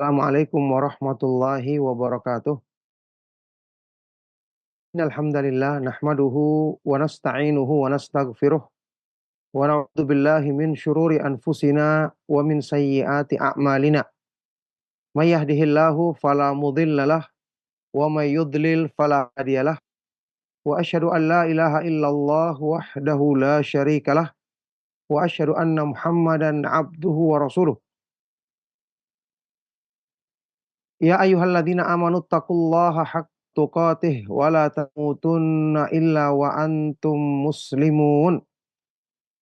Assalamualaikum warahmatullahi wabarakatuh. Innal hamdalillah nahmaduhu wa nasta'inuhu wa nastaghfiruh wa na'udzu billahi min syururi anfusina wa min sayyiati a'malina. May yahdihillahu fala mudhillalah wa may yudlil fala hadiyalah. Wa asyhadu an la ilaha illallah wahdahu la syarikalah wa asyhadu anna Muhammadan abduhu wa rasuluh. Ya ayyuhalladzina amanu taqullaha haqqa tuqatih wa la tamutunna illa wa antum muslimun.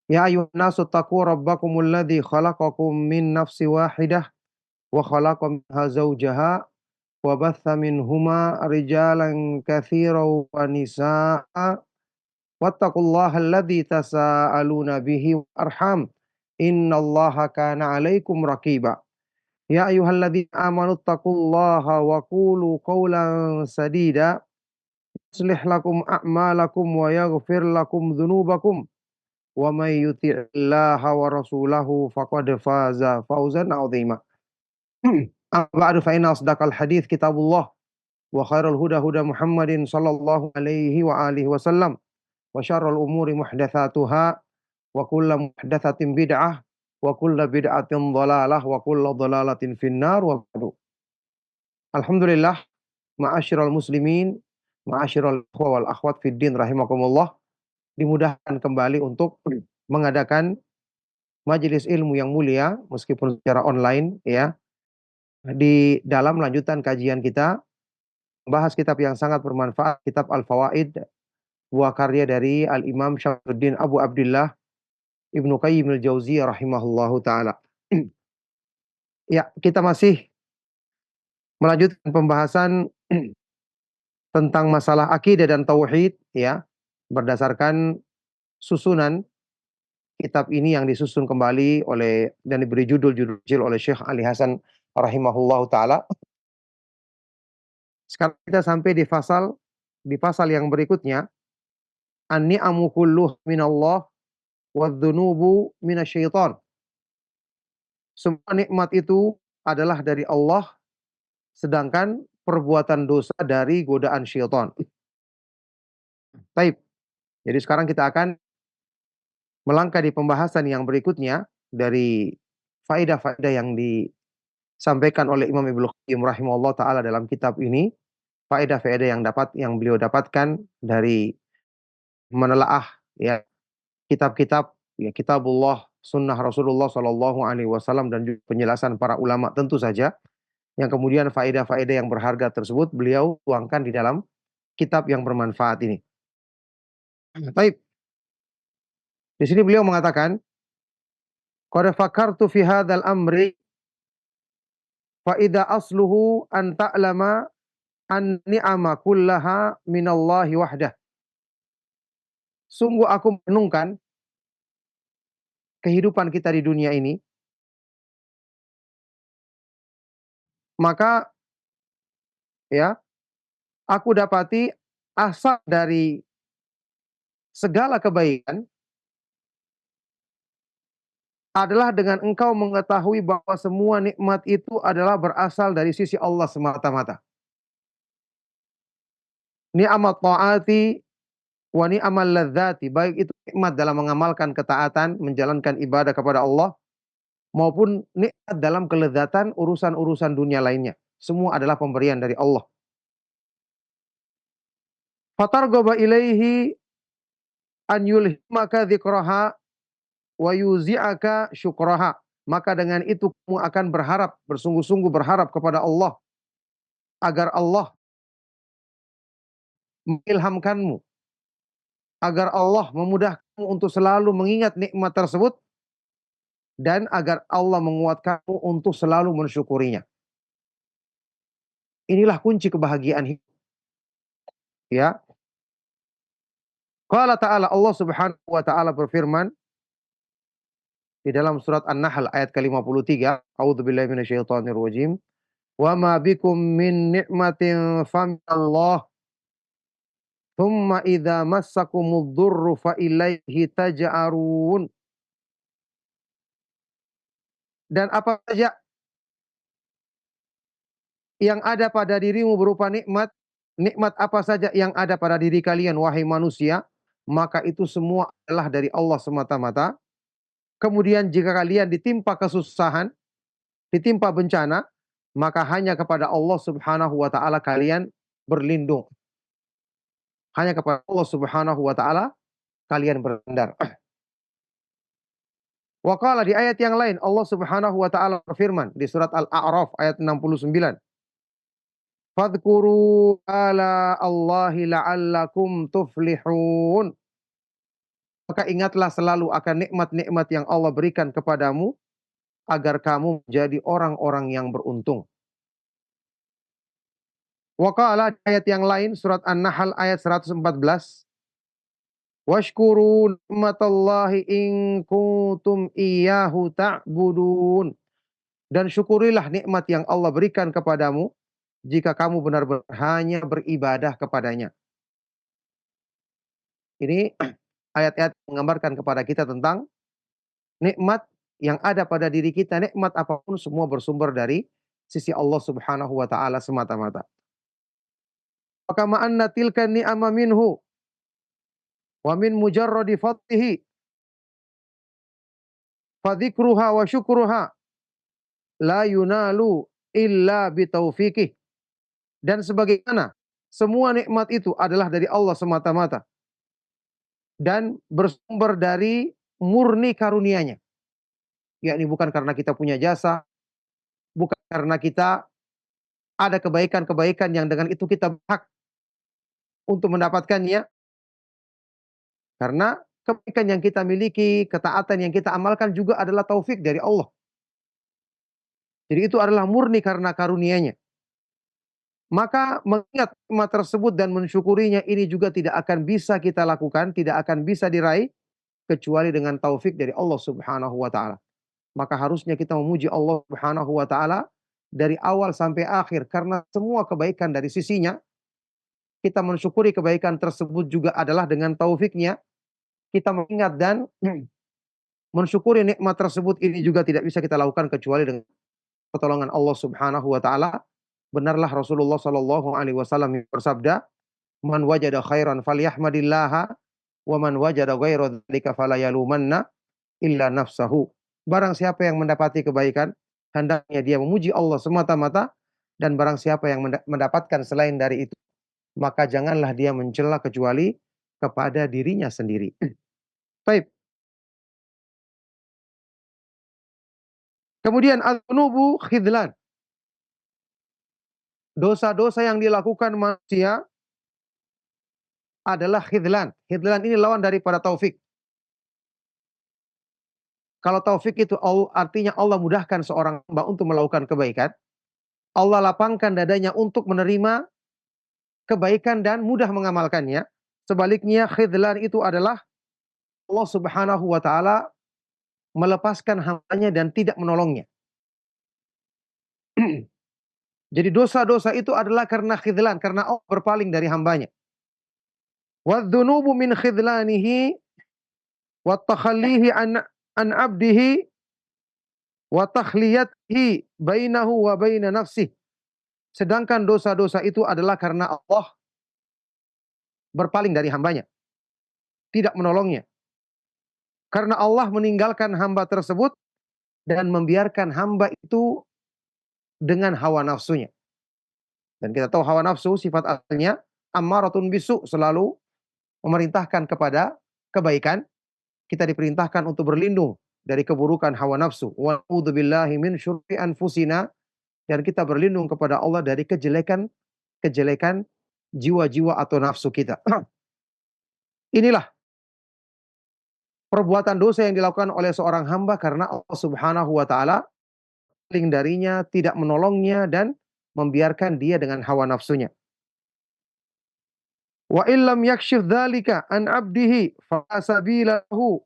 Ya ayyuhan nasu taqu rabbakumul ladzi khalaqakum min nafsin wahidah wa khalaqa minha zawjaha wa batha minhuma rijalan katsiran wa nisaa'a wattaqullaha alladzi tasaaluna bihi wal arham innallaha kana 'alaikum raqiba. Ya ayyuhalladzina amanu taqullaha wa qulu qawlan sadida yuslih lakum a'malakum wa yaghfir lakum dzunubakum wa may yuti'illaha wa rasulahu faqad faza fawzan 'azima. Amma ba'du fa inna asdaqal hadits kitabullah wa khairal huda huda Muhammadin sallallahu alaihi wa alihi wasallam wa syarrul umuri muhdatsatuha wa kullu muhdatsatin bid'ah wa kullu bid'atin dhalalah wa kullu dhalalatin finnar wa ba'du. Alhamdulillah, ma'asyiral muslimin, ma'asyiral ikhwa wal akhwat fid din rahimakumullah, dimudahkan kembali untuk mengadakan majelis ilmu yang mulia meskipun secara online ya, di dalam lanjutan kajian kita membahas kitab yang sangat bermanfaat, kitab Al-Fawaid, buah karya dari Al-Imam Syamsuddin Abu Abdullah Ibnu Qayyim al-Jauziyah rahimahullahu taala. Ya, kita masih melanjutkan pembahasan tentang masalah akidah dan tauhid ya, berdasarkan susunan kitab ini yang disusun kembali oleh dan diberi judul-judul kecil oleh Syekh Ali Hasan rahimahullahu taala. Sekarang kita sampai di pasal yang berikutnya, an-ni'amu kulluh minallah wadz-dzunubu minasyaiton. Semua nikmat itu adalah dari Allah, sedangkan perbuatan dosa dari godaan syaitan. Baik. Jadi sekarang kita akan melangkah di pembahasan yang berikutnya dari faedah-faedah yang disampaikan oleh Imam Ibnu Qayyim rahimahullah taala dalam kitab ini, faedah-faedah yang beliau dapatkan dari menelaah ya kitab-kitab ya kitabullah, sunnah Rasulullah sallallahu alaihi wasallam dan juga penjelasan para ulama tentu saja, yang kemudian faedah-faedah yang berharga tersebut beliau tuangkan di dalam kitab yang bermanfaat ini. Baik, di sini beliau mengatakan, qad fakartu fi hadzal amri fa idza asluhu an ta'lama an ni'ama kullaha minallahi wahdah. Sungguh aku merenungkan kehidupan kita di dunia ini, maka ya, aku dapati asal dari segala kebaikan adalah dengan engkau mengetahui bahwa semua nikmat itu adalah berasal dari sisi Allah semata-mata. Ni'amat ta'ati wa ni'amal ladzati, baik itu nikmat dalam mengamalkan ketaatan, menjalankan ibadah kepada Allah, maupun nikmat dalam kelezatan urusan-urusan dunia lainnya. Semua adalah pemberian dari Allah. Fatarghaba ilaihi an yulhimaka dzikraha wa yuzi'aka syukraha. Maka dengan itu kamu akan berharap, bersungguh-sungguh berharap kepada Allah agar Allah mengilhamkanmu, agar Allah memudahkanmu untuk selalu mengingat nikmat tersebut, dan agar Allah menguatkanmu untuk selalu mensyukurinya. Inilah kunci kebahagiaan hidup. Ya. Qala ta'ala, Allah Subhanahu wa taala berfirman di dalam surat An-Nahl ayat ke-53, a'udzubillahi minasyaitonir rajim. Wa ma bikum min ni'matin faminallah. Tsumma idza massakumudz dzurru fa ilaihi taj'arun. Dan apa saja yang ada pada dirimu berupa nikmat, nikmat apa saja yang ada pada diri kalian wahai manusia, maka itu semua adalah dari Allah semata-mata. Kemudian jika kalian ditimpa kesusahan, ditimpa bencana, maka hanya kepada Allah Subhanahu wa taala kalian berlindung. Hanya kepada Allah Subhanahu wa taala kalian bersandar. Wa qala di ayat yang lain Allah Subhanahu wa taala berfirman di surat Al-A'raf ayat 69. Fadhkuru ala Allahi la'allakum tuflihun. Maka ingatlah selalu akan nikmat-nikmat yang Allah berikan kepadamu agar kamu menjadi orang-orang yang beruntung. Wa qala ayat yang lain surat An-Nahl ayat 114. Washkuru ni'matallahi in kuntum iyyahu ta'budun. Dan syukurilah nikmat yang Allah berikan kepadamu jika kamu benar-benar hanya beribadah kepadanya. Ini ayat-ayat menggambarkan kepada kita tentang nikmat yang ada pada diri kita, nikmat apapun semua bersumber dari sisi Allah Subhanahu wa taala semata-mata. Maka ma'anna tilka ni'ama minhu wa min mujarradi fadlihi fadzikruha wa syukruha la yunalu illa bitaufiqih. Dan sebagaimana semua nikmat itu adalah dari Allah semata-mata dan bersumber dari murni karunia-Nya. Yakni bukan karena kita punya jasa, bukan karena kita ada kebaikan-kebaikan yang dengan itu kita berhak untuk mendapatkannya, karena kebaikan yang kita miliki, ketaatan yang kita amalkan juga adalah taufik dari Allah. Jadi itu adalah murni karena karunia-Nya. Maka mengingat nikmat tersebut dan mensyukurinya ini juga tidak akan bisa kita lakukan, tidak akan bisa diraih kecuali dengan taufik dari Allah Subhanahu wa taala. Maka harusnya kita memuji Allah Subhanahu wa taala dari awal sampai akhir karena semua kebaikan dari sisinya. Kita mensyukuri kebaikan tersebut juga adalah dengan taufiknya. Kita mengingat dan mensyukuri nikmat tersebut ini juga tidak bisa kita lakukan kecuali dengan pertolongan Allah Subhanahu wa taala. Benarlah Rasulullah sallallahu alaihi wasallam bersabda, "Man wajada khairan falyahmadillah wa man wajada ghaira dzalika falayalumanna illa nafsahu." Barang siapa yang mendapati kebaikan, hendaknya dia memuji Allah semata-mata, dan barang siapa yang mendapatkan selain dari itu, maka janganlah dia mencela kecuali kepada dirinya sendiri. Baik. Kemudian al-dzunubu khidlan. Dosa-dosa yang dilakukan manusia adalah khidlan. Khidlan ini lawan daripada taufik. Kalau taufik itu artinya Allah mudahkan seorang hamba untuk melakukan kebaikan. Allah lapangkan dadanya untuk menerima kebaikan dan mudah mengamalkannya. Sebaliknya khidlan itu adalah Allah Subhanahu wa taala melepaskan hambanya dan tidak menolongnya. Jadi dosa-dosa itu adalah karena khidlan, karena Allah berpaling dari hambanya. Wadzunubu min khidlanihi wa takhallihi an abdihi wa takhliyatihi bainahu wa baina nafsih. Sedangkan dosa-dosa itu adalah karena Allah berpaling dari hambanya, tidak menolongnya. Karena Allah meninggalkan hamba tersebut dan membiarkan hamba itu dengan hawa nafsunya. Dan kita tahu hawa nafsu sifat asalnya ammaratun bisu, selalu memerintahkan kepada kebaikan. Kita diperintahkan untuk berlindung dari keburukan hawa nafsu. Wa a'udzubillahi min syururi anfusina, dan kita berlindung kepada Allah dari kejelekan jiwa-jiwa atau nafsu kita. Inilah perbuatan dosa yang dilakukan oleh seorang hamba karena Allah Subhanahu wa taala paling darinya, tidak menolongnya dan membiarkan dia dengan hawa nafsunya. Wa illam yakshif dzalika an 'abdihi fa sabilahu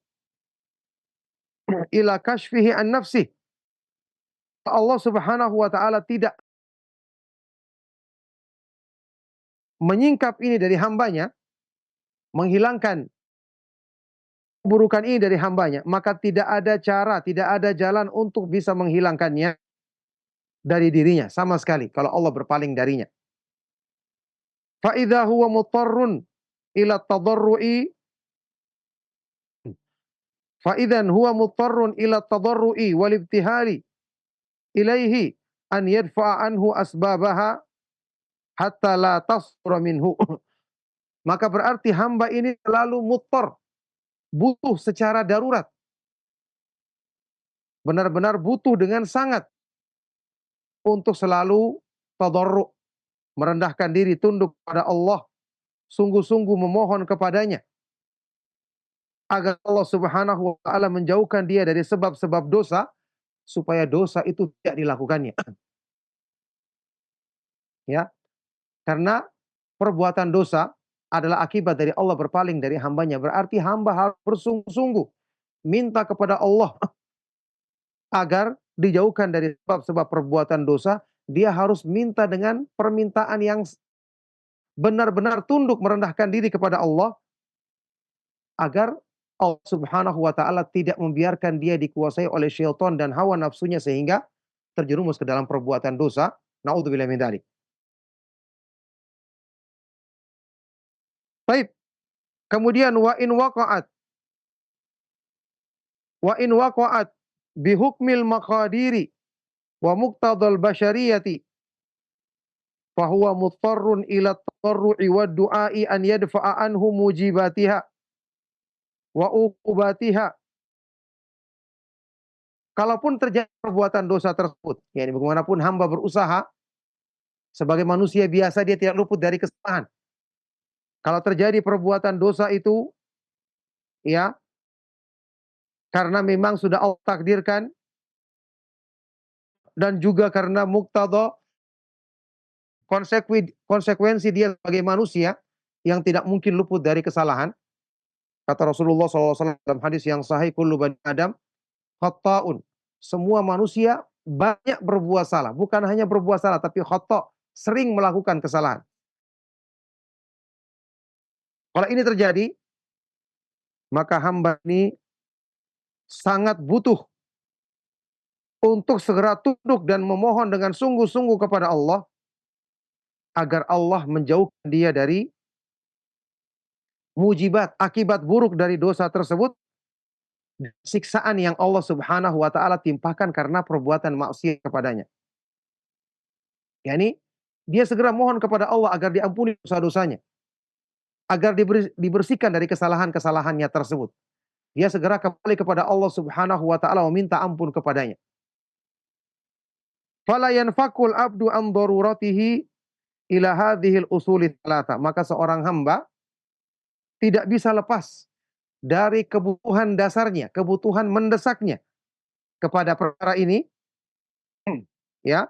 ila kashfihi an nafsi. Allah Subhanahu wa taala tidak menyingkap ini dari hambanya, menghilangkan keburukan ini dari hambanya, maka tidak ada cara, tidak ada jalan untuk bisa menghilangkannya dari dirinya sama sekali kalau Allah berpaling darinya. Fa idza huwa muttarrun ila tadarru'i fa idzan huwa muttarrun ila tadarru'i wal ibtihali ilaihi an yadfa'a anhu asbabaha hatta la tasdura minhu. Maka berarti hamba ini selalu muttar, butuh secara darurat, benar-benar butuh dengan sangat untuk selalu tadarru', merendahkan diri, tunduk pada Allah, sungguh-sungguh memohon kepadanya agar Allah Subhanahu wa taala menjauhkan dia dari sebab-sebab dosa supaya dosa itu tidak dilakukannya. Ya, karena perbuatan dosa adalah akibat dari Allah berpaling dari hambanya. Berarti hamba harus bersungguh-sungguh minta kepada Allah agar dijauhkan dari sebab-sebab perbuatan dosa. Dia harus minta dengan permintaan yang benar-benar tunduk merendahkan diri kepada Allah agar Allah Subhanahu wa taala tidak membiarkan dia dikuasai oleh syaitan dan hawa nafsunya sehingga terjerumus ke dalam perbuatan dosa. Naudzubillah min dzalik. Baik, kemudian wa in waqa'at bi hukmil maqadiri wa muqtadal basyariyati fa huwa muttarrun ila tadarru'i wad du'a'i an yadfa'a anhu mujibatiha wa uqubatiha. Kalaupun terjadi perbuatan dosa tersebut, yakni bagaimanapun hamba berusaha sebagai manusia biasa dia tidak luput dari kesalahan. Kalau terjadi perbuatan dosa itu ya karena memang sudah Allah takdirkan dan juga karena muqtada konsekuensi dia sebagai manusia yang tidak mungkin luput dari kesalahan. Kata Rasulullah SAW dalam hadis yang sahih, kullu bani Adam khata'un. Semua manusia banyak berbuat salah. Bukan hanya berbuat salah, tapi khata', sering melakukan kesalahan. Kalau ini terjadi, maka hamba ini sangat butuh untuk segera tunduk dan memohon dengan sungguh-sungguh kepada Allah agar Allah menjauhkan dia dari mujibat, akibat buruk dari dosa tersebut, siksaan yang Allah Subhanahu wa taala timpakan karena perbuatan maksiat kepadanya. Yani dia segera mohon kepada Allah agar diampuni dosa-dosanya, agar dibersihkan dari kesalahan-kesalahannya tersebut. Dia segera kembali kepada Allah Subhanahu wa taala meminta ampun kepadanya. Fala yanfakul abdu an daruratihi ila hadhil usuli thalatha. Maka seorang hamba tidak bisa lepas dari kebutuhan dasarnya, kebutuhan mendesaknya kepada perkara ini, ya,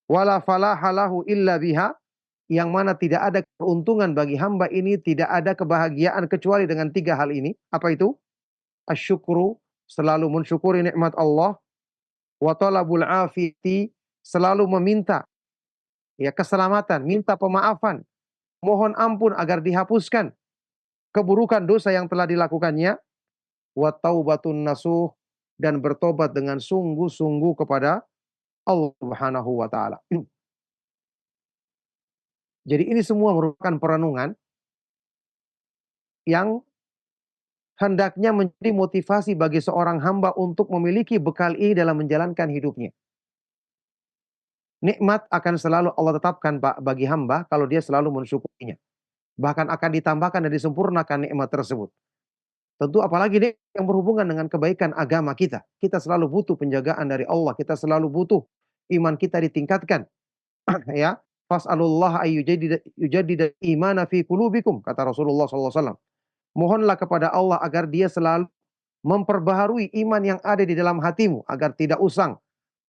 wala falaha lahu illa biha, yang mana tidak ada keuntungan bagi hamba ini, tidak ada kebahagiaan kecuali dengan tiga hal ini. Apa itu? Asyukru, selalu mensyukuri nikmat Allah, wa talabul afiyati, selalu meminta ya keselamatan, minta pemaafan, mohon ampun agar dihapuskan keburukan dosa yang telah dilakukannya, wa taubatun nasuh, dan bertobat dengan sungguh-sungguh kepada Allah Subhanahu wa taala. Jadi ini semua merupakan perenungan yang hendaknya menjadi motivasi bagi seorang hamba untuk memiliki bekal ini dalam menjalankan hidupnya. Nikmat akan selalu Allah tetapkan bagi hamba kalau dia selalu mensyukurinya. Bahkan akan ditambahkan dan disempurnakan nikmat tersebut. Tentu apalagi nikmat yang berhubungan dengan kebaikan agama kita. Kita selalu butuh penjagaan dari Allah. Kita selalu butuh iman kita ditingkatkan. Ya, fas'alullah ayyujaddida imana fi qulubikum, kata Rasulullah SAW. Mohonlah kepada Allah agar dia selalu memperbaharui iman yang ada di dalam hatimu agar tidak usang,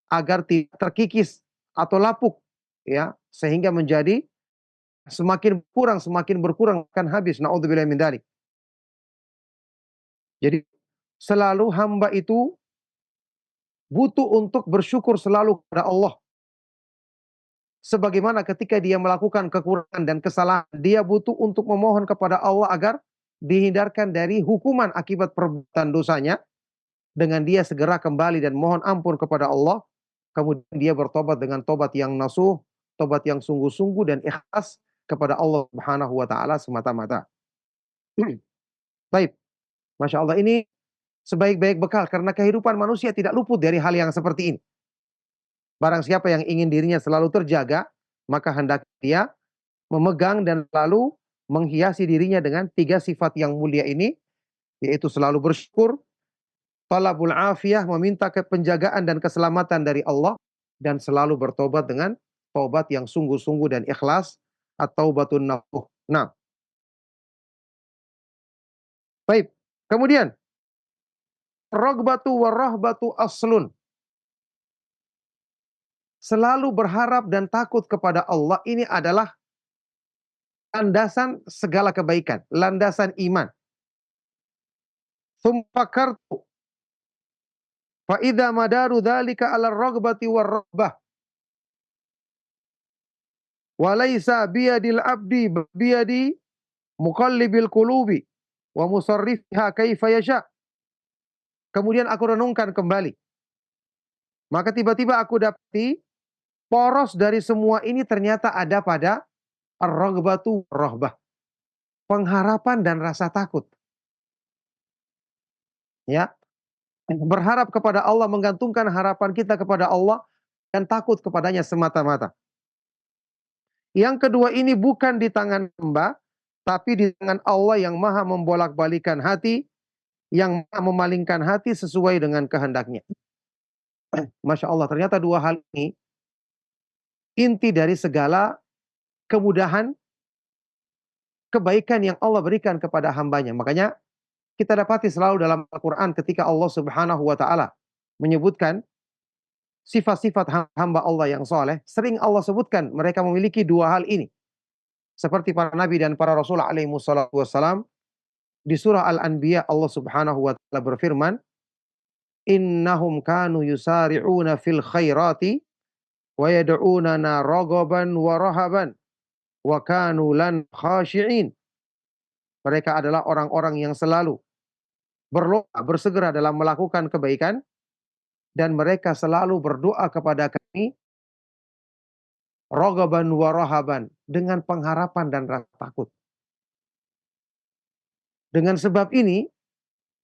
agar tidak terkikis atau lapuk, ya, sehingga menjadi semakin berkurang akan habis. Naudzubillah min dzalik. Jadi selalu hamba itu butuh untuk bersyukur selalu kepada Allah. Sebagaimana ketika dia melakukan kekurangan dan kesalahan, dia butuh untuk memohon kepada Allah agar dihindarkan dari hukuman akibat perbuatan dosanya, dengan dia segera kembali dan mohon ampun kepada Allah kemudian dia bertobat dengan tobat yang nasuh, tobat yang sungguh-sungguh dan ikhlas kepada Allah Subhanahu wa taala semata-mata. Baik, Masya Allah, ini sebaik-baik bekal karena kehidupan manusia tidak luput dari hal yang seperti ini. Barang siapa yang ingin dirinya selalu terjaga, maka hendak dia memegang dan lalu menghiasi dirinya dengan tiga sifat yang mulia ini, yaitu selalu bersyukur, talabul afiyah, meminta penjagaan dan keselamatan dari Allah, dan selalu bertobat dengan tobat yang sungguh-sungguh dan ikhlas, atau batun nasuh. Nah, baik. Kemudian, rogbatu warahbatu aslun. Selalu berharap dan takut kepada Allah ini adalah landasan segala kebaikan, landasan iman. Sumpakartu fa idza madaru dzalika 'ala raghbati war-rahbah wa laisa biyadil abdi biyadi muqallibil qulubi wa musarrifiha kaifa yasha. Kemudian aku renungkan kembali. Maka tiba-tiba aku dapati poros dari semua ini ternyata ada pada ar-raghbatu war-rahbah. Pengharapan dan rasa takut. Ya, berharap kepada Allah, menggantungkan harapan kita kepada Allah dan takut kepadanya semata-mata. Yang kedua ini bukan di tangan hamba, tapi di tangan Allah yang maha membolak-balikan hati, yang maha memalingkan hati sesuai dengan kehendaknya. Masya Allah, ternyata dua hal ini inti dari segala kemudahan, kebaikan yang Allah berikan kepada hambanya. Makanya kita dapati selalu dalam Al-Quran ketika Allah Subhanahu wa Ta'ala menyebutkan sifat-sifat hamba Allah yang soleh, sering Allah sebutkan mereka memiliki dua hal ini. Seperti para nabi dan para rasul alaihi wassalam. Di surah Al-Anbiya Allah Subhanahu wa taala berfirman, "Innahum kanu yusari'una fil khairati wa yad'unana raghaban wa rahaban wa kanu lan khashi'in." Mereka adalah orang-orang yang selalu berlomba, bersegera dalam melakukan kebaikan, dan mereka selalu berdoa kepada kami raghaban wa rahaban, dengan pengharapan dan rasa takut. Dengan sebab ini,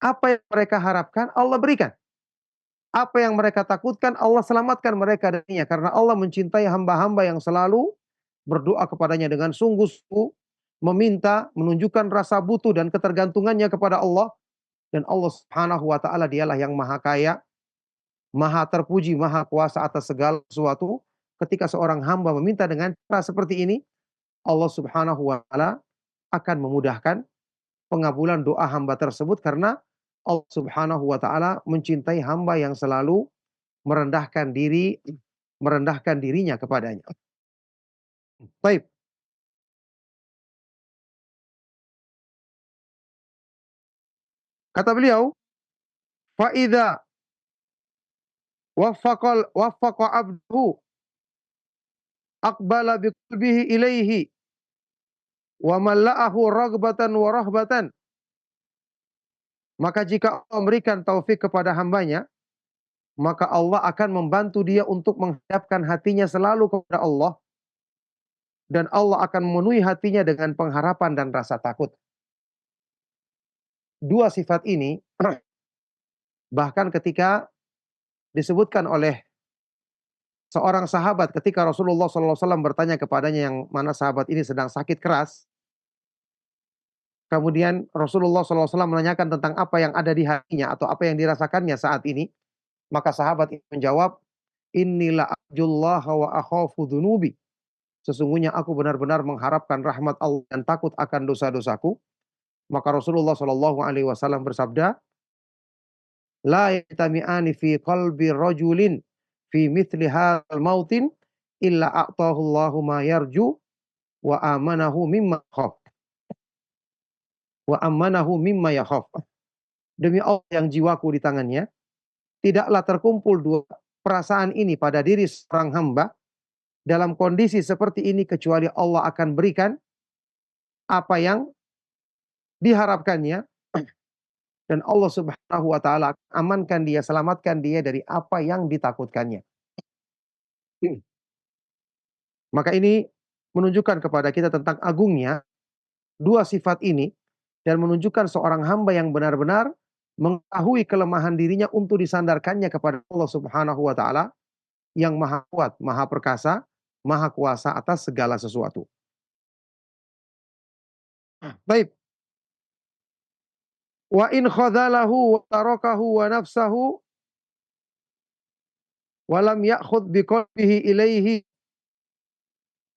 apa yang mereka harapkan Allah berikan. Apa yang mereka takutkan Allah selamatkan mereka darinya. Karena Allah mencintai hamba-hamba yang selalu berdoa kepadanya dengan sungguh-sungguh, meminta, menunjukkan rasa butuh dan ketergantungannya kepada Allah. Dan Allah Subhanahu wa taala dialah yang maha kaya, maha terpuji, maha kuasa atas segala sesuatu. Ketika seorang hamba meminta dengan cara seperti ini, Allah Subhanahu wa taala akan memudahkan pengabulan doa hamba tersebut, karena Allah Subhanahu wa taala mencintai hamba yang selalu merendahkan diri, merendahkan dirinya kepadanya. Baik, kata beliau, fa idza waffaqa abduhu aqbala biqalbihi ilaihi wa malla'ahu raghbatan wa rahbatan. Maka jika Allah memberikan taufik kepada hambanya, maka Allah akan membantu dia untuk menghadapkan hatinya selalu kepada Allah, dan Allah akan memenuhi hatinya dengan pengharapan dan rasa takut. Dua sifat ini bahkan ketika disebutkan oleh seorang sahabat ketika Rasulullah SAW bertanya kepadanya, yang mana sahabat ini sedang sakit keras. Kemudian Rasulullah SAW menanyakan tentang apa yang ada di hatinya atau apa yang dirasakannya saat ini. Maka sahabat itu menjawab, "Inilah arjullaha wa akhafu dzunubi." Sesungguhnya aku benar-benar mengharapkan rahmat Allah dan takut akan dosa-dosaku. Maka Rasulullah SAW bersabda, "La yajtami'ani fi qalbi rajulin fi mithli hadzal mautin illa a'tahu Allahu ma yarju wa amanahu mimma khaf." Wa amanahu mimma yakhaf. Demi Allah yang jiwaku di tangannya, tidaklah terkumpul dua perasaan ini pada diri seorang hamba dalam kondisi seperti ini kecuali Allah akan berikan apa yang diharapkannya, dan Allah Subhanahu wa taala amankan dia, selamatkan dia dari apa yang ditakutkannya. Maka ini menunjukkan kepada kita tentang agungnya dua sifat ini dan menunjukkan seorang hamba yang benar-benar mengetahui kelemahan dirinya untuk disandarkannya kepada Allah Subhanahu wa taala yang Maha Kuat, Maha Perkasa, Maha Kuasa atas segala sesuatu. Baik, wa in khadhalahu wa tarakahu wa nafsahu wa lam ya'khudh biqalbihi ilaihi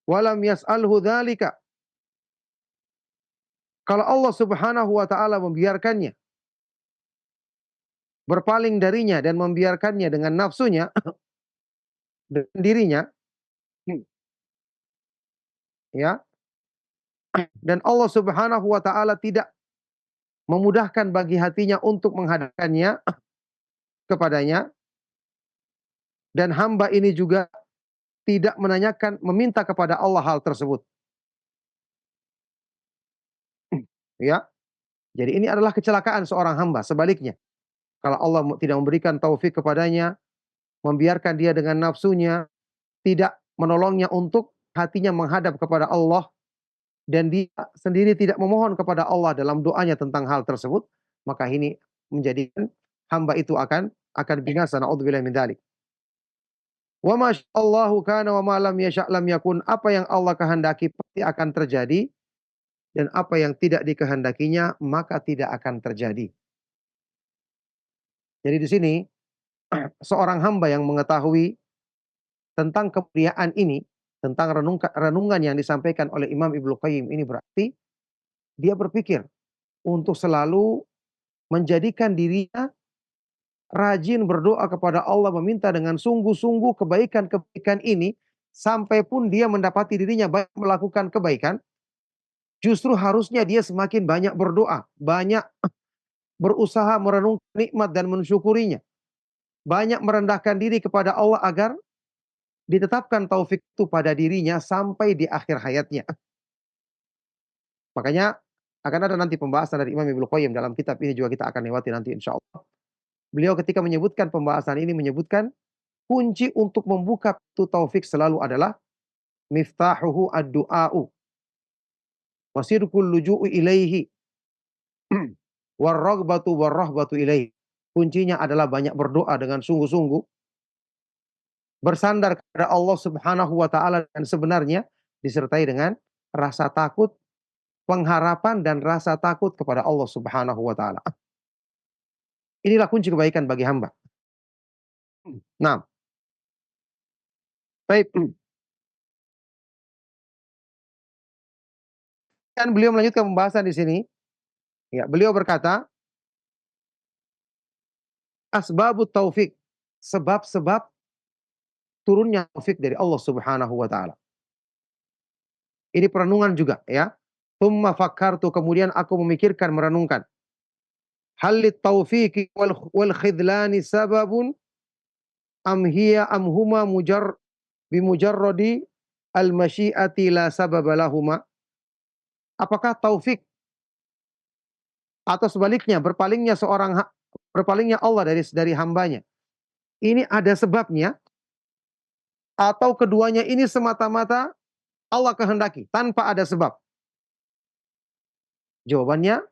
wa lam yas'alhu dzalika. Kalau Allah Subhanahu wa taala membiarkannya, berpaling darinya dan membiarkannya dengan nafsunya, dengan dirinya, ya, dan Allah Subhanahu wa taala tidak memudahkan bagi hatinya untuk menghadapkannya kepadanya, dan hamba ini juga tidak menanyakan, meminta kepada Allah hal tersebut. Ya, jadi ini adalah kecelakaan seorang hamba. Sebaliknya, kalau Allah tidak memberikan taufik kepadanya, membiarkan dia dengan nafsunya, tidak menolongnya untuk hatinya menghadap kepada Allah, dan dia sendiri tidak memohon kepada Allah dalam doanya tentang hal tersebut, maka ini menjadikan hamba itu akan binasa. Naudzubillah min dzalik. Wa ma syaallahu kana wa ma lam yasha' lam yakun. Apa yang Allah kehendaki pasti akan terjadi, dan apa yang tidak dikehendakinya maka tidak akan terjadi. Jadi di sini seorang hamba yang mengetahui tentang kemuliaan ini, tentang renungan yang disampaikan oleh Imam Ibnu Qayyim ini, berarti dia berpikir untuk selalu menjadikan dirinya rajin berdoa kepada Allah, meminta dengan sungguh-sungguh kebaikan-kebaikan ini, sampai pun dia mendapati dirinya banyak melakukan kebaikan, justru harusnya dia semakin banyak berdoa, banyak berusaha merenungkan nikmat dan mensyukurinya, banyak merendahkan diri kepada Allah agar ditetapkan taufik itu pada dirinya sampai di akhir hayatnya. Makanya akan ada nanti pembahasan dari Imam Ibnu Qayyim dalam kitab ini, juga kita akan lewati nanti insyaallah. Beliau ketika menyebutkan pembahasan ini menyebutkan kunci untuk membuka pintu taufik selalu adalah miftahuhu ad-du'a'u wasirkul luju'u ilaihi warraghbatu warrahbatu ilaihi. Kuncinya adalah banyak berdoa dengan sungguh-sungguh, bersandar kepada Allah Subhanahu wa taala, dan sebenarnya disertai dengan rasa takut, pengharapan dan rasa takut kepada Allah Subhanahu wa taala. Inilah kunci kebaikan bagi hamba. Nah, baik. Kan beliau melanjutkan pembahasan di sini. Ya, beliau berkata, asbabut taufik, sebab-sebab turunnya taufik dari Allah Subhanahu wa taala. Ini perenungan juga ya. Tsumma fakkartu, kemudian aku memikirkan, merenungkan. Halit taufiqi wal khidlani sababun am hiya am huma bimujarradi al masyiati la sababa lahuma. Apakah taufik atau sebaliknya berpalingnya Allah dari hambanya ini ada sebabnya, atau keduanya ini semata-mata Allah kehendaki tanpa ada sebab? Jawabannya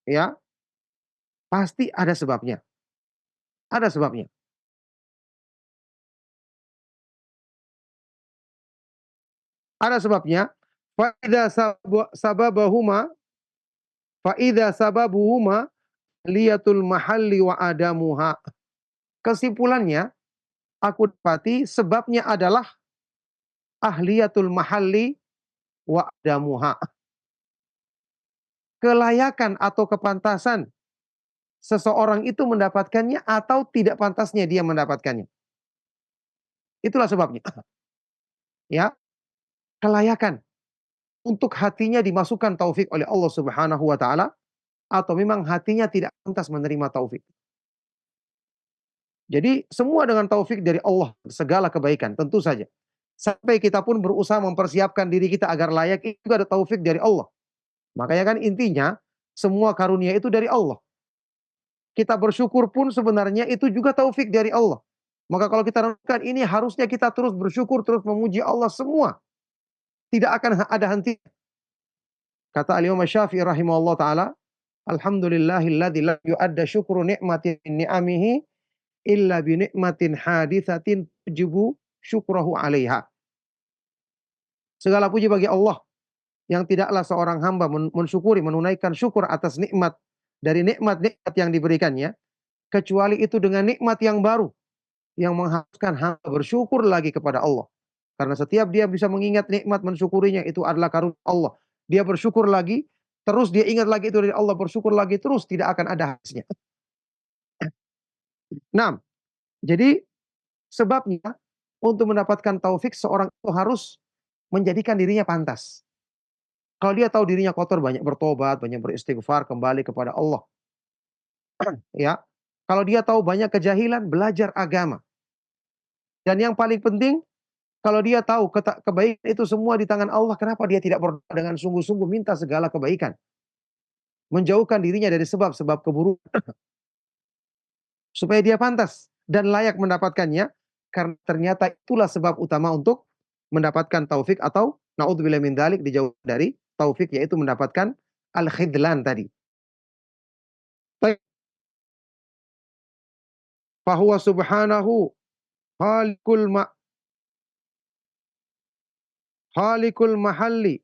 ya, pasti ada sebabnya. Ada sebabnya. Ada sebabnya. Fa idza sababahuma fa idza sababuhuma liyatul mahalli wa adamuha. Kesimpulannya, aku dapati sebabnya adalah ahliyatul mahalli wa adamuha. Kelayakan atau kepantasan seseorang itu mendapatkannya atau tidak pantasnya dia mendapatkannya. Itulah sebabnya. Ya, kelayakan untuk hatinya dimasukkan taufik oleh Allah Subhanahu wa taala, atau memang hatinya tidak pantas menerima taufik. Jadi semua dengan taufik dari Allah, segala kebaikan tentu saja. Sampai kita pun berusaha mempersiapkan diri kita agar layak, itu juga ada taufik dari Allah. Makanya kan intinya semua karunia itu dari Allah. Kita bersyukur pun sebenarnya itu juga taufik dari Allah. Maka kalau kita renungkan ini harusnya kita terus bersyukur, terus memuji Allah semua. Tidak akan ada henti. Kata Al-Imam Syafi'i rahimahullah taala, alhamdulillahilladzi lam yu'adda syukru ni'matin min ni'amihi illa bi ni'matin haditsatin tujibu syukrahu 'alaiha. Segala puji bagi Allah yang tidaklah seorang hamba mensyukuri, menunaikan syukur atas nikmat dari nikmat-nikmat yang diberikannya, kecuali itu dengan nikmat yang baru yang mengharuskan hamba bersyukur lagi kepada Allah. Karena setiap dia bisa mengingat nikmat, mensyukurinya, itu adalah karunia Allah. Dia bersyukur lagi, terus dia ingat lagi itu dari Allah, bersyukur lagi terus, tidak akan ada habisnya. Nah, jadi sebabnya untuk mendapatkan taufik seorang itu harus menjadikan dirinya pantas. Kalau dia tahu dirinya kotor, banyak bertobat, banyak beristighfar, kembali kepada Allah, ya. Kalau dia tahu banyak kejahilan, belajar agama. Dan yang paling penting, kalau dia tahu kebaikan itu semua di tangan Allah, kenapa dia tidak berdoa dengan sungguh-sungguh minta segala kebaikan? Menjauhkan dirinya dari sebab-sebab keburukan supaya dia pantas dan layak mendapatkannya, karena ternyata itulah sebab utama untuk mendapatkan taufik, atau naudzubillah min dzalik, dijauh dari taufik, yaitu mendapatkan al-khidlan tadi. Baik, fahuwa subhanahu khalikul khalikul mahalli.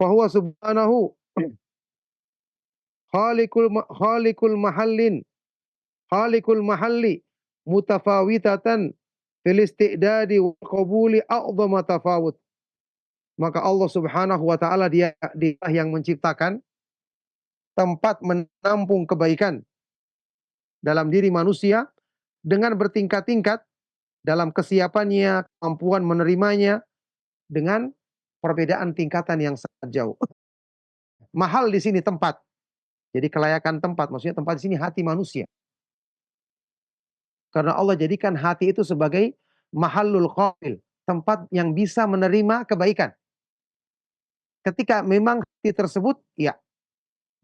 Fahuwa subhanahu khalikul mahallin, khalikul mahalli mutafawitatan fil istidadi wa qabuli a'dhama tafawut. Maka Allah Subhanahu wa taala dia yang menciptakan tempat menampung kebaikan dalam diri manusia dengan bertingkat-tingkat dalam kesiapannya, kemampuan menerimanya, dengan perbedaan tingkatan yang sangat jauh. Mahal di sini tempat. Jadi kelayakan tempat, maksudnya tempat di sini hati manusia. Karena Allah jadikan hati itu sebagai mahallul qabil, tempat yang bisa menerima kebaikan. Ketika memang hati tersebut, ya,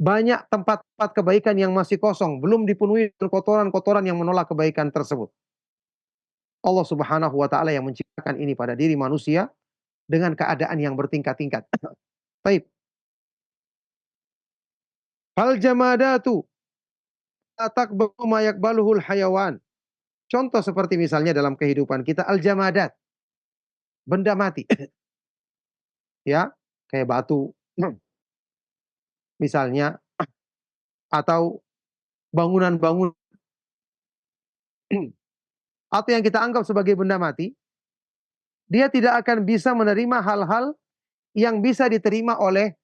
banyak tempat-tempat kebaikan yang masih kosong, belum dipenuhi dengan kotoran-kotoran yang menolak kebaikan tersebut. Allah Subhanahu wa taala yang menciptakan ini pada diri manusia dengan keadaan yang bertingkat-tingkat. Baik. Fal jamadatu atakbalu ma yakbaluhul hayawan. Contoh seperti misalnya dalam kehidupan kita, al jamadat, benda mati. Ya, kayak batu misalnya, atau bangunan-bangunan atau yang kita anggap sebagai benda mati, dia tidak akan bisa menerima hal-hal yang bisa diterima oleh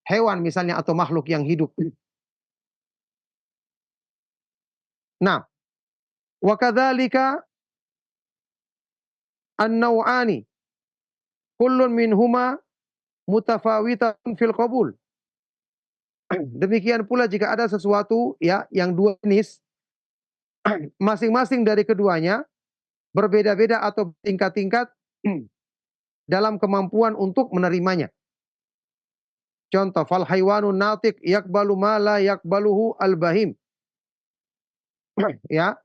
hewan misalnya, atau makhluk yang hidup. Nah, wa kadzalika an-naw'ani kullun minhuma mutafawitatun fil qabul. Demikian pula jika ada sesuatu, ya, yang dua jenis, masing-masing dari keduanya berbeda-beda atau tingkat-tingkat dalam kemampuan untuk menerimanya. Contoh, fal haywanun natiq yakbalu ma la yakbaluhu al bahim. Ya,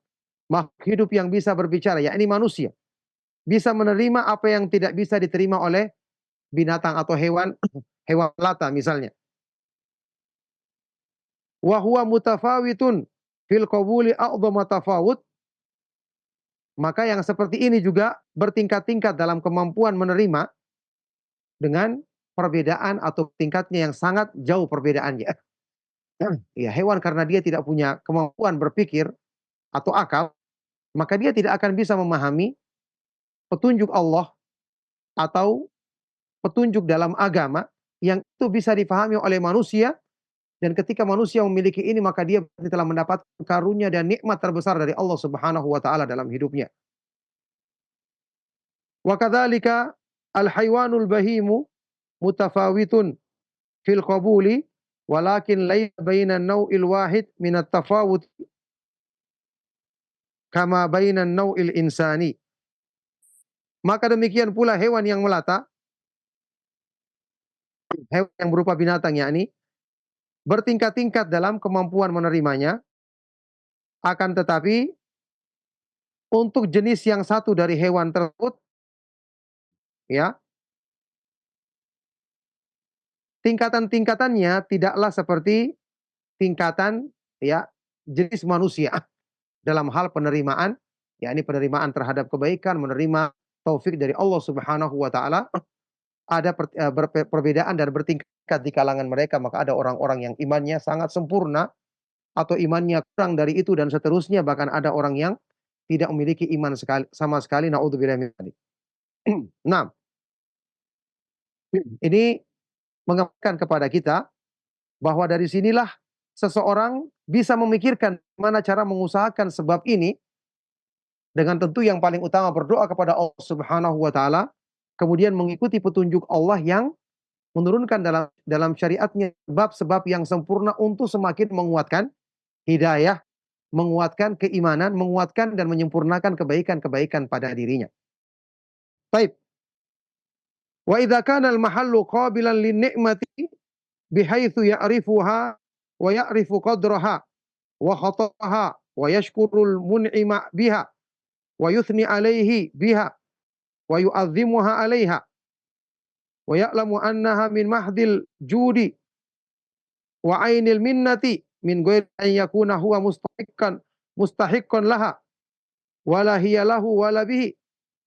makhluk hidup yang bisa berbicara, yakni manusia, bisa menerima apa yang tidak bisa diterima oleh binatang atau hewan, hewan melata misalnya. Wa huwa mutafawitun fil qabuli a'dhama tafawut. Maka yang seperti ini juga bertingkat-tingkat dalam kemampuan menerima dengan perbedaan atau tingkatnya yang sangat jauh perbedaannya. Ya, hewan karena dia tidak punya kemampuan berpikir atau akal, maka dia tidak akan bisa memahami petunjuk Allah atau petunjuk dalam agama yang itu bisa dipahami oleh manusia. Dan ketika manusia memiliki ini, maka dia telah mendapat karunia dan nikmat terbesar dari Allah Subhanahu wa taala dalam hidupnya. Wa kadzalika al-haywanul bahimu mutafawitun fil qabuli walakin laisa bainan naw'il wahid min at-tafawut kama bainan naw'il insani. Maka demikian pula hewan yang melata, hewan yang berupa binatang yakni, bertingkat-tingkat dalam kemampuan menerimanya, akan tetapi untuk jenis yang satu dari hewan tersebut, ya, tingkatan-tingkatannya tidaklah seperti tingkatan, ya, jenis manusia dalam hal penerimaan, yakni penerimaan terhadap kebaikan, menerima taufik dari Allah Subhanahu wa taala, ada perbedaan dan bertingkat di kalangan mereka. Maka ada orang-orang yang imannya sangat sempurna atau imannya kurang dari itu dan seterusnya, bahkan ada orang yang tidak memiliki iman sama sekali, naudzubillah min dzalik. Nah, ini mengingatkan kepada kita bahwa dari sinilah seseorang bisa memikirkan mana cara mengusahakan sebab ini, dengan tentu yang paling utama berdoa kepada Allah Subhanahu wa taala, kemudian mengikuti petunjuk Allah yang menurunkan dalam syariatnya sebab-sebab yang sempurna untuk semakin menguatkan hidayah, menguatkan keimanan, menguatkan dan menyempurnakan kebaikan-kebaikan pada dirinya. Baik. Wa idza kana al-mahallu qabilan lin-ni'mati bihaitsu ya'rifuha wa ya'rifu qadraha wa khata'aha wa yashkurul mun'ima biha wa yuthni 'alaihi biha wa yu'azzimuha 'alaiha wa ya'lamu annaha min mahdil judi wa 'ainil minnati min ghairi an yakuna huwa mustahiqqan laha wala hiya lahu wala bihi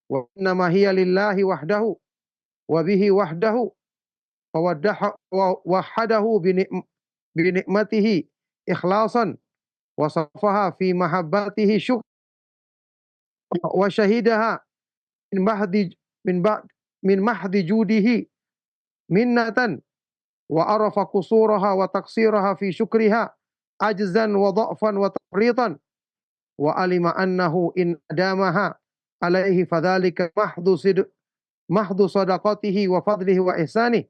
wa innama hiya lillahi wahdahu wa bihi wahdahu wahadahu bi ni'matihi ikhlasan wa safaha fi mahabbatihi syukr wa syahidaha min mahdi min ba'd min mahdi judihi minnatan wa arafa qusuraha wa taqsiraha fi syukriha ajzan wa dha'fan wa tafritan wa alima annahu in adamaha alaihi fadzalika mahdu sadaqatihi wa fadlihi wa ihsanih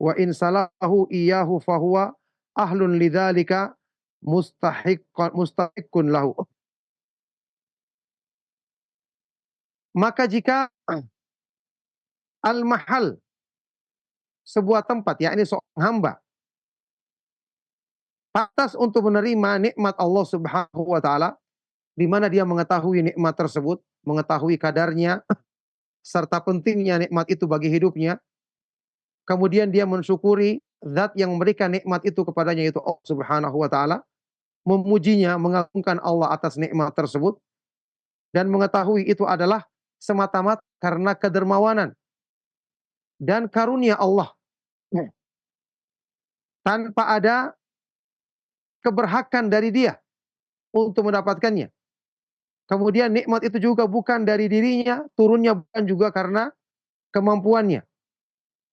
wa in salahu iyyahu fahuwa ahlun lidzalika mustahiqqun lahu. Maka jika al-mahal, sebuah tempat, yakni seorang hamba, pantas untuk menerima nikmat Allah Subhanahu wa taala, di mana dia mengetahui nikmat tersebut, mengetahui kadarnya serta pentingnya nikmat itu bagi hidupnya, kemudian dia mensyukuri zat yang memberikan nikmat itu kepadanya, yaitu Allah Subhanahu wa taala, memujinya, mengagungkan Allah atas nikmat tersebut, dan mengetahui itu adalah semata-mata karena kedermawanan dan karunia Allah, tanpa ada keberhakan dari dia untuk mendapatkannya. Kemudian nikmat itu juga bukan dari dirinya, turunnya bukan juga karena kemampuannya.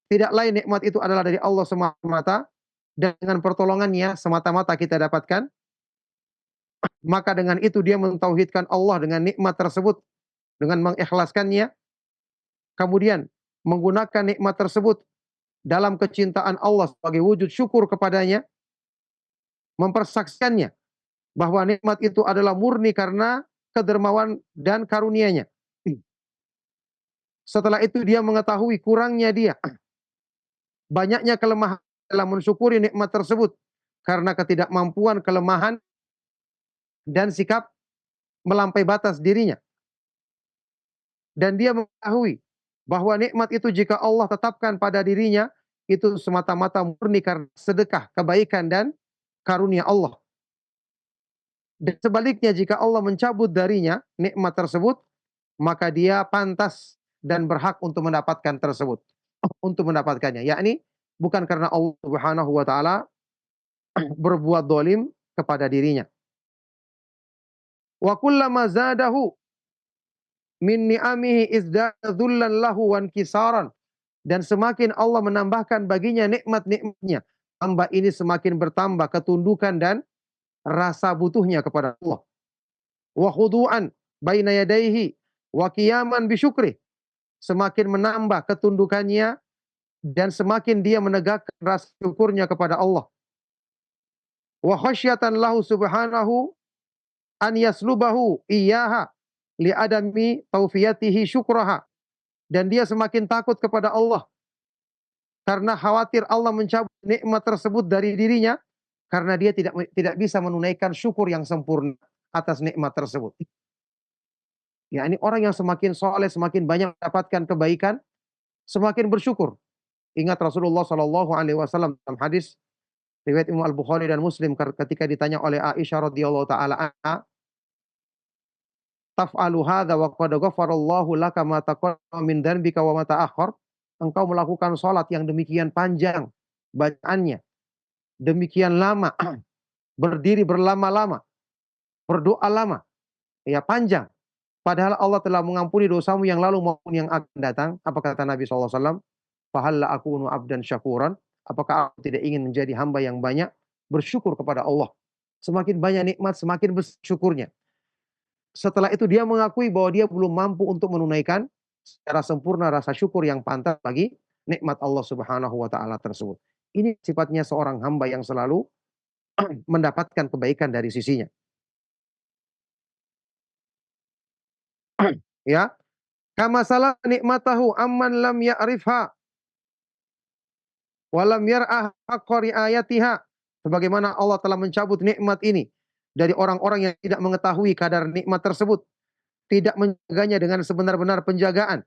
Tidak lain nikmat itu adalah dari Allah semata-mata, dan dengan pertolongannya semata-mata kita dapatkan. Maka dengan itu dia mentauhidkan Allah dengan nikmat tersebut, dengan mengikhlaskannya, kemudian menggunakan nikmat tersebut dalam kecintaan Allah sebagai wujud syukur kepadanya, mempersaksikannya bahwa nikmat itu adalah murni karena kedermawan dan karunia-Nya. Setelah itu dia mengetahui kurangnya dia, banyaknya kelemahan dalam mensyukuri nikmat tersebut karena ketidakmampuan, kelemahan, dan sikap melampaui batas dirinya. Dan dia mengetahui bahwa nikmat itu jika Allah tetapkan pada dirinya, itu semata-mata murni karena sedekah, kebaikan, dan karunia Allah. Dan sebaliknya jika Allah mencabut darinya nikmat tersebut, maka dia pantas dan berhak untuk mendapatkan tersebut, untuk mendapatkannya, yakni bukan karena Allah Subhanahu wa taala berbuat zalim kepada dirinya. Wa kullama zadahu min ni'amihi izdada dhullan lahu wan kisaran, dan semakin Allah menambahkan baginya nikmat-nikmatnya, hamba ini semakin bertambah ketundukan dan rasa butuhnya kepada Allah. Wa khudu'an baina yadayhi wa qiyaman bisyukri, semakin menambah ketundukannya dan semakin dia menegakkan rasa syukurnya kepada Allah. Wa khasyatan lahu subhanahu an yaslubahu iyyaha li adami taufiyatihi syukraha, dan dia semakin takut kepada Allah karena khawatir Allah mencabut nikmat tersebut dari dirinya karena dia tidak bisa menunaikan syukur yang sempurna atas nikmat tersebut. Ya, ini orang yang semakin soleh, semakin banyak mendapatkan kebaikan, semakin bersyukur. Ingat Rasulullah Shallallahu Alaihi Wasallam dalam hadis riwayat Imam Al Bukhari dan Muslim ketika ditanya oleh Aisyah radhiyallahu taala anha, taf'alu hadza wa qad ghafarallahu laka ma taqaddama min dzanbika wa ma ta'akhkhar. Engkau melakukan salat yang demikian panjang bacaannya, demikian lama, berdiri berlama-lama, berdoa lama, ya panjang. Padahal Allah telah mengampuni dosamu yang lalu maupun yang akan datang. Apa kata Nabi SAW? Fahalla akunu abdan syakuran. Apakah aku tidak ingin menjadi hamba yang banyak bersyukur kepada Allah? Semakin banyak nikmat, semakin bersyukurnya. Setelah itu dia mengakui bahwa dia belum mampu untuk menunaikan secara sempurna rasa syukur yang pantas bagi nikmat Allah Subhanahu wa taala tersebut. Ini sifatnya seorang hamba yang selalu mendapatkan kebaikan dari sisinya. Ya, kama salah nikmatahu amman lam ya'rifha wa lam yar'ah haqqa riayatiha. Sebagaimana Allah telah mencabut nikmat ini dari orang-orang yang tidak mengetahui kadar nikmat tersebut, tidak menjaganya dengan sebenar-benar penjagaan.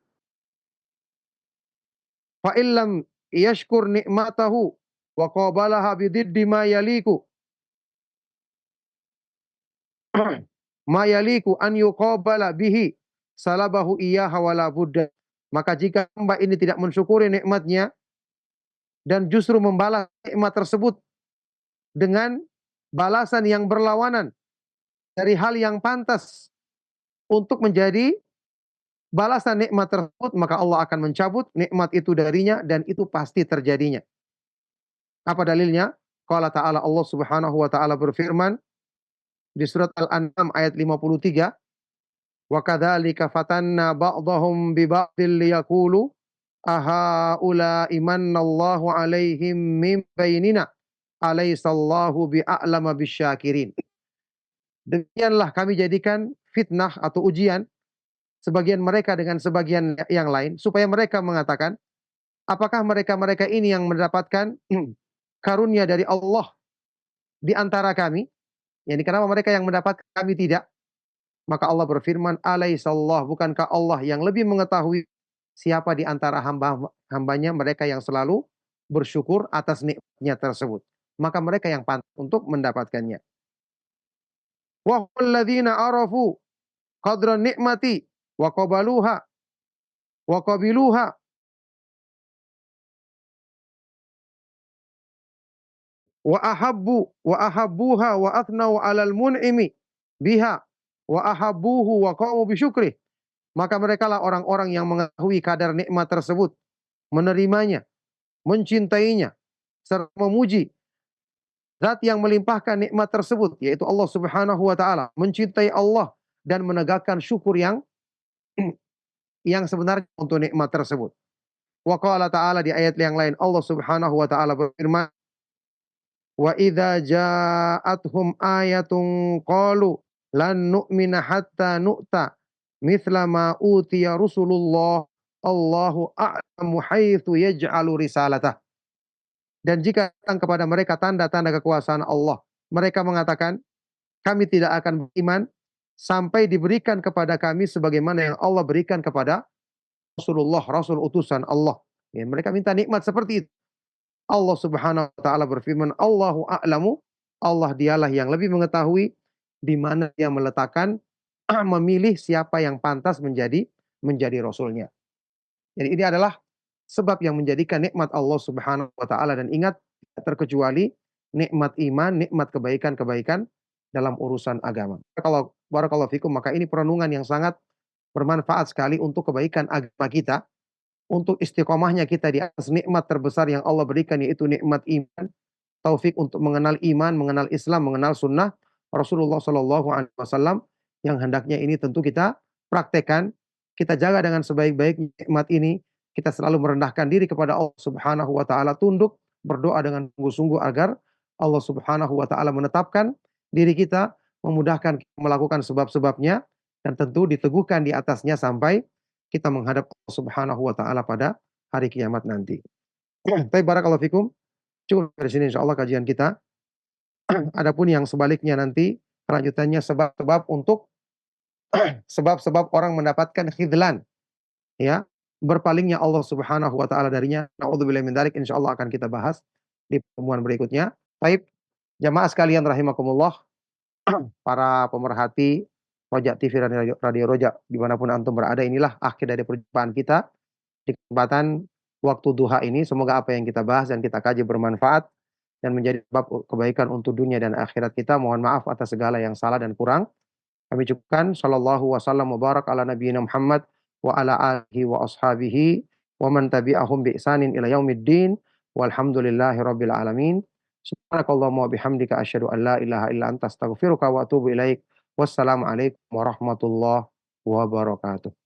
Fa illam yashkur nikmatahu wa qabalaha bididdi ma yaliku ma yaliku an yuqabala bihi salabahu iyyaha wala budda. Maka jika hamba ini tidak mensyukuri nikmatnya dan justru membalas nikmat tersebut dengan balasan yang berlawanan dari hal yang pantas untuk menjadi balasan nikmat tersebut, maka Allah akan mencabut nikmat itu darinya dan itu pasti terjadinya. Apa dalilnya? Qala ta'ala, Allah Subhanahu wa taala berfirman di surat Al-An'am ayat 53, "Wa kadzalika fatanna ba'dahum bi ba'dil liyaqulu ahaula imannallahu 'alaihim min bainina alaisallahu bi'a'lama bisyakirin." Demikianlah kami jadikan fitnah atau ujian sebagian mereka dengan sebagian yang lain supaya mereka mengatakan, apakah mereka-mereka ini yang mendapatkan karunia dari Allah di antara kami? Yani kenapa mereka yang mendapat kami tidak? Maka Allah berfirman, alaihissallah, bukankah Allah yang lebih mengetahui siapa di antara hambanya mereka yang selalu bersyukur atas nikmatnya tersebut. Maka mereka yang pantas untuk mendapatkannya. Wa huwalladzina arafu qadran nikmati wa qabaluha wa qabiluha wa ahabbuha wa athnau 'alal mun'imi biha wa ahabbuhu wa qamu bi syukrih. Maka merekalah orang-orang yang mengetahui kadar nikmat tersebut, menerimanya, mencintainya, serta memuji zat yang melimpahkan nikmat tersebut, yaitu Allah Subhanahu wa taala, mencintai Allah dan menegakkan syukur yang sebenarnya untuk nikmat tersebut. Wa qala ta'ala, di ayat yang lain Allah Subhanahu wa taala berfirman, wa idza ja'atuhum ayatun qalu lan nu'mina hatta nu'ta mithla ma utiya Rasulullah Allahu a'lamu haitsu yaj'alu risalatah. Dan jika datang kepada mereka tanda-tanda kekuasaan Allah, mereka mengatakan, kami tidak akan beriman sampai diberikan kepada kami sebagaimana yang Allah berikan kepada Rasulullah, Rasul utusan Allah. Ya, mereka minta nikmat seperti itu. Allah Subhanahu wa taala berfirman, Allahu a'lamu, Allah dialah yang lebih mengetahui di mana dia meletakkan memilih siapa yang pantas menjadi rasulnya. Jadi ini adalah sebab yang menjadikan nikmat Allah Subhanahu wa taala, dan ingat terkecuali nikmat iman, nikmat kebaikan-kebaikan dalam urusan agama. Kalau barakallahu fikum, maka ini perenungan yang sangat bermanfaat sekali untuk kebaikan agama kita, untuk istiqomahnya kita di atas nikmat terbesar yang Allah berikan, yaitu nikmat iman, taufik untuk mengenal iman, mengenal Islam, mengenal sunnah Rasulullah Shallallahu Alaihi Wasallam, yang hendaknya ini tentu kita praktekkan, kita jaga dengan sebaik-baik nikmat ini. Kita selalu merendahkan diri kepada Allah Subhanahu wa taala, tunduk, berdoa dengan sungguh-sungguh agar Allah Subhanahu wa taala menetapkan diri kita, memudahkan melakukan sebab-sebabnya, dan tentu diteguhkan di atasnya sampai kita menghadap Allah Subhanahu wa taala pada hari kiamat nanti. Baik, barakallahu fikum. Cukup dari sini insyaallah kajian kita. Adapun yang sebaliknya nanti kelanjutannya sebab-sebab untuk sebab-sebab orang mendapatkan khidlan, ya, berpalingnya Allah Subhanahu wa taala darinya. Naudzubillahi min dzalik, insyaallah akan kita bahas di pertemuan berikutnya. Baik, jamaah sekalian rahimakumullah, para pemerhati Roja TV dan Radio Roja dimanapun antum berada, inilah akhir dari perjumpaan kita di kesempatan waktu duha ini. Semoga apa yang kita bahas dan kita kaji bermanfaat dan menjadi sebab kebaikan untuk dunia dan akhirat kita. Mohon maaf atas segala yang salah dan kurang. Kami cukupkan sallallahu wasallam mubarak ala nabiyina Muhammad wa ala alihi wa ashabihi wa man tabi'ahum bi ihsanin ila yaumiddin walhamdulillahi rabbil alamin. Subhanakallahumma wa bihamdika asyhadu an la ilaha illa anta astaghfiruka wa atubu ilaik. Wassalamu alaikum warahmatullahi wabarakatuh.